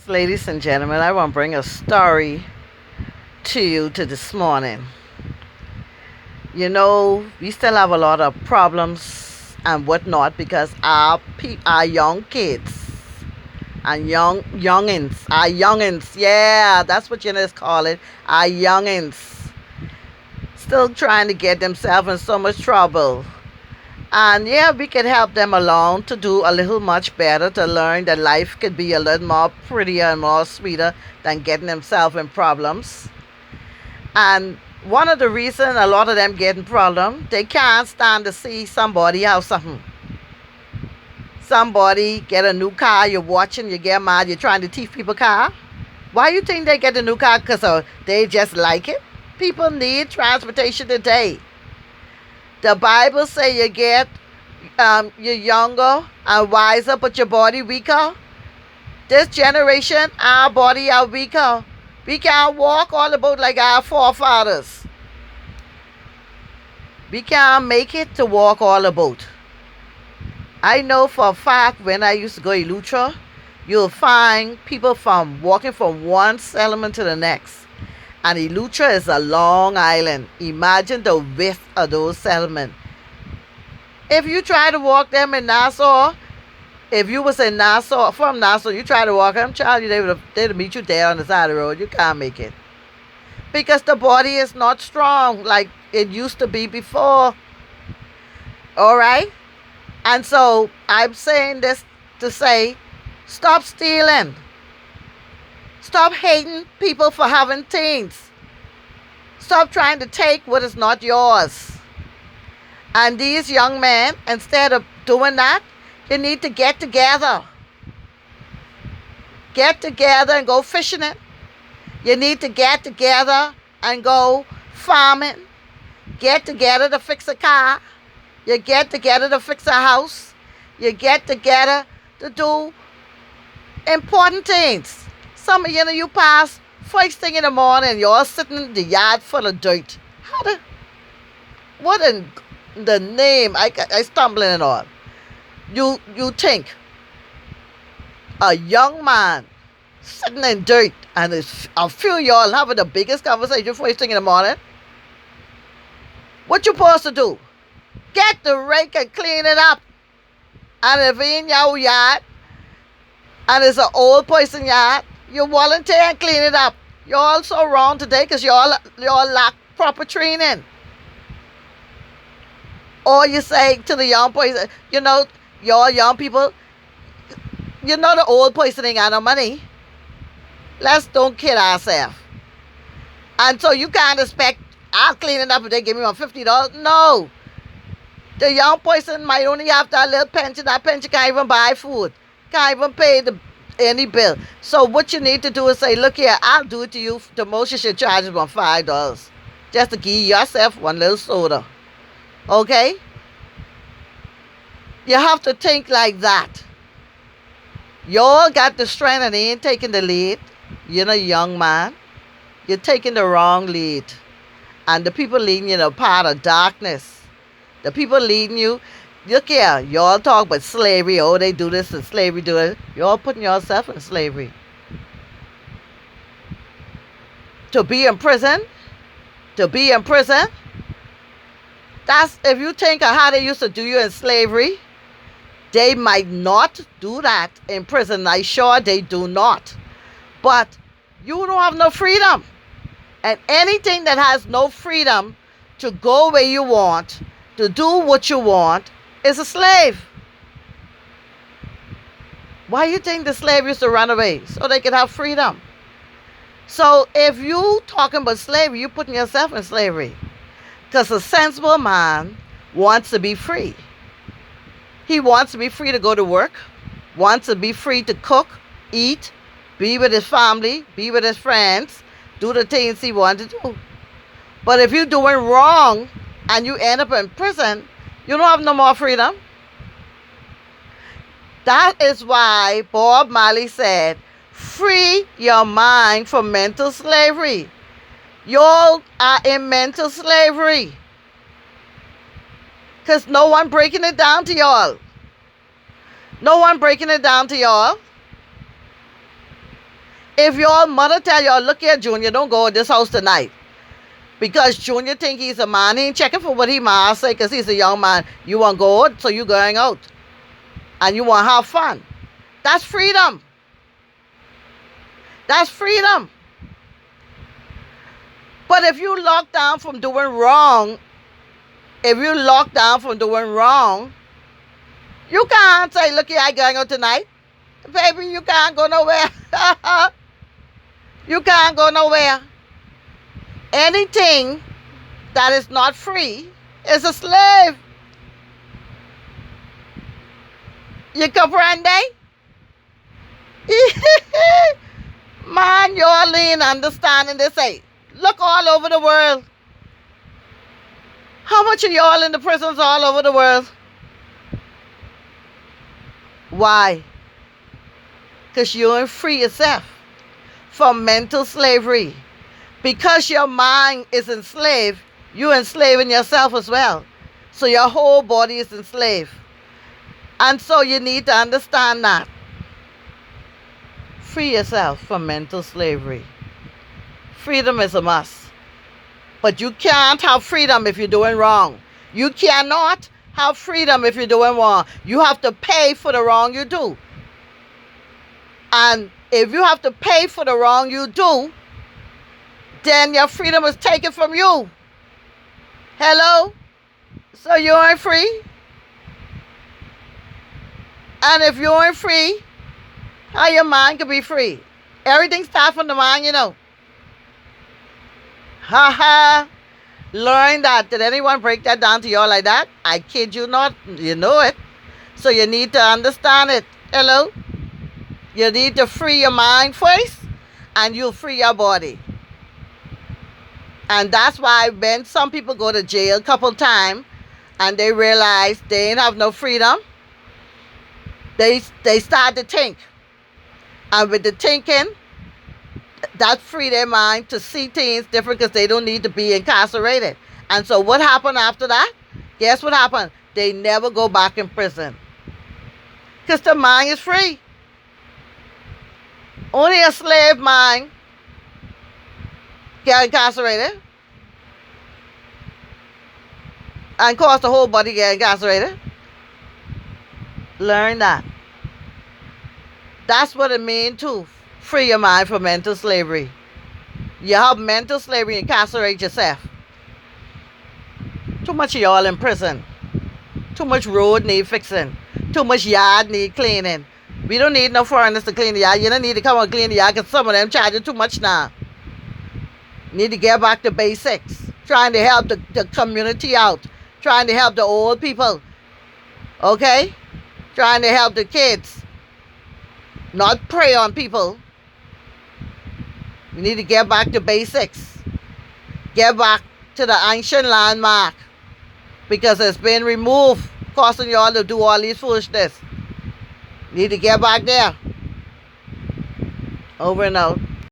Ladies and gentlemen, I want to bring a story to you to this morning. We still have a lot of problems and whatnot because our young kids and youngins, yeah, that's what you just call it, our youngins, still trying to get themselves in so much trouble. And yeah, we can help them along to do a little much better, to learn that life could be a little more prettier and more sweeter than getting themselves in problems. And one of the reasons a lot of them get in problem, they can't stand to see somebody have something. Somebody get a new car, you're watching, you get mad, you're trying to thief people car. Why you think they get a new car? Because they just like it? People need transportation today. The Bible say you get you're younger and wiser, but your body weaker. This generation, our body are weaker. We can't walk all about like our forefathers. We can't make it to walk all about. I know for a fact when I used to go to Elutra, you'll find people from walking from one settlement to the next. And Elutra is a long island. Imagine the width of those settlements. If you try to walk them in Nassau, if you was in Nassau, from Nassau, you try to walk them, child, they'd meet you there on the side of the road. You can't make it. Because the body is not strong like it used to be before. All right? And so I'm saying this to say, stop stealing. Stop hating people for having things. Stop trying to take what is not yours. And these young men, instead of doing that, you need to get together. Get together and go fishing it. You need to get together and go farming. Get together to fix a car. You get together to fix a house. You get together to do important things. Some of you pass first thing in the morning, you're all sitting in the yard full of dirt. What in the name? I stumbling and all. You think a young man sitting in dirt and a few of y'all having the biggest conversation first thing in the morning? What you supposed to do? Get the rake and clean it up. And if in your yard and it's an old person yard, you volunteer and clean it up. You're also wrong today because you all lack proper training. Or you say to the young person, your young people, the old person ain't got no money. Let's don't kid ourselves. And so you can't expect, I'll clean it up if they give me $50. No. The young person might only have that little pension. That pension can't even buy food. Can't even pay any bill. So what you need to do is say, look here, I'll do it to you. The most you should charge is about $5. Just to give yourself one little soda. Okay? You have to think like that. You all got the strength and they ain't taking the lead. You're a young man. You're taking the wrong lead. And the people leading you in a part of darkness. The people leading you, look here, you all talk about slavery. Oh, they do this and slavery do it. You're all putting yourself in slavery. To be in prison, that's if you think of how they used to do you in slavery, they might not do that in prison. I'm sure they do not. But you don't have no freedom. And anything that has no freedom to go where you want, to do what you want, is a slave. Why you think the slave used to run away? So they could have freedom. So if you talking about slavery, you're putting yourself in slavery. Because a sensible man wants to be free. He wants to be free to go to work, wants to be free to cook, eat, be with his family, be with his friends, do the things he wants to do. But if you're doing wrong and you end up in prison, you don't have no more freedom. That is why Bob Marley said, free your mind from mental slavery. Y'all are in mental slavery. Because no one breaking it down to y'all. No one breaking it down to y'all. If your mother tell you, look here, Junior, don't go in this house tonight. Because Junior think he's a man, he ain't checking for what he might say because he's a young man. You want to go out, so you going out. And you want to have fun. That's freedom. That's freedom. But if you lock down from doing wrong, you can't say, look here, I going out tonight. Baby, you can't go nowhere. You can't go nowhere. Anything that is not free is a slave. You comprende? Man, you all in understanding this. Say, look all over the world. How much of y'all in the prisons all over the world? Why? Because you ain't free yourself from mental slavery. Because your mind is enslaved, you're enslaving yourself as well. So your whole body is enslaved. And so you need to understand that. Free yourself from mental slavery. Freedom is a must. But you can't have freedom if you're doing wrong. You cannot have freedom if you're doing wrong. You have to pay for the wrong you do. And if you have to pay for the wrong you do, then your freedom is taken from you. Hello? So you ain't free? And if you ain't free, how your mind can be free? Everything starts from the mind, you know. Ha ha. Learn that. Did anyone break that down to you all like that? I kid you not. You know it. So you need to understand it. Hello? You need to free your mind first, and you'll free your body. And that's why when some people go to jail a couple times and they realize they ain't have no freedom, they start to think. And with the thinking, that free their mind to see things different because they don't need to be incarcerated. And so what happened after that? Guess what happened? They never go back in prison. Because the mind is free. Only a slave mind get incarcerated and cause the whole body get incarcerated. Learn that. That's what it means to free your mind from mental slavery. You have mental slavery, incarcerate yourself. Too much of y'all in prison. Too much road need fixing. Too much yard need cleaning. We don't need no foreigners to clean the yard. You don't need to come and clean the yard because some of them charging too much now. You need to get back to basics. Trying to help the community out. Trying to help the old people. Okay? Trying to help the kids. Not prey on people. We need to get back to basics. Get back to the ancient landmark. Because it's been removed. Causing y'all to do all these foolishness. Need to get back there. Over and out.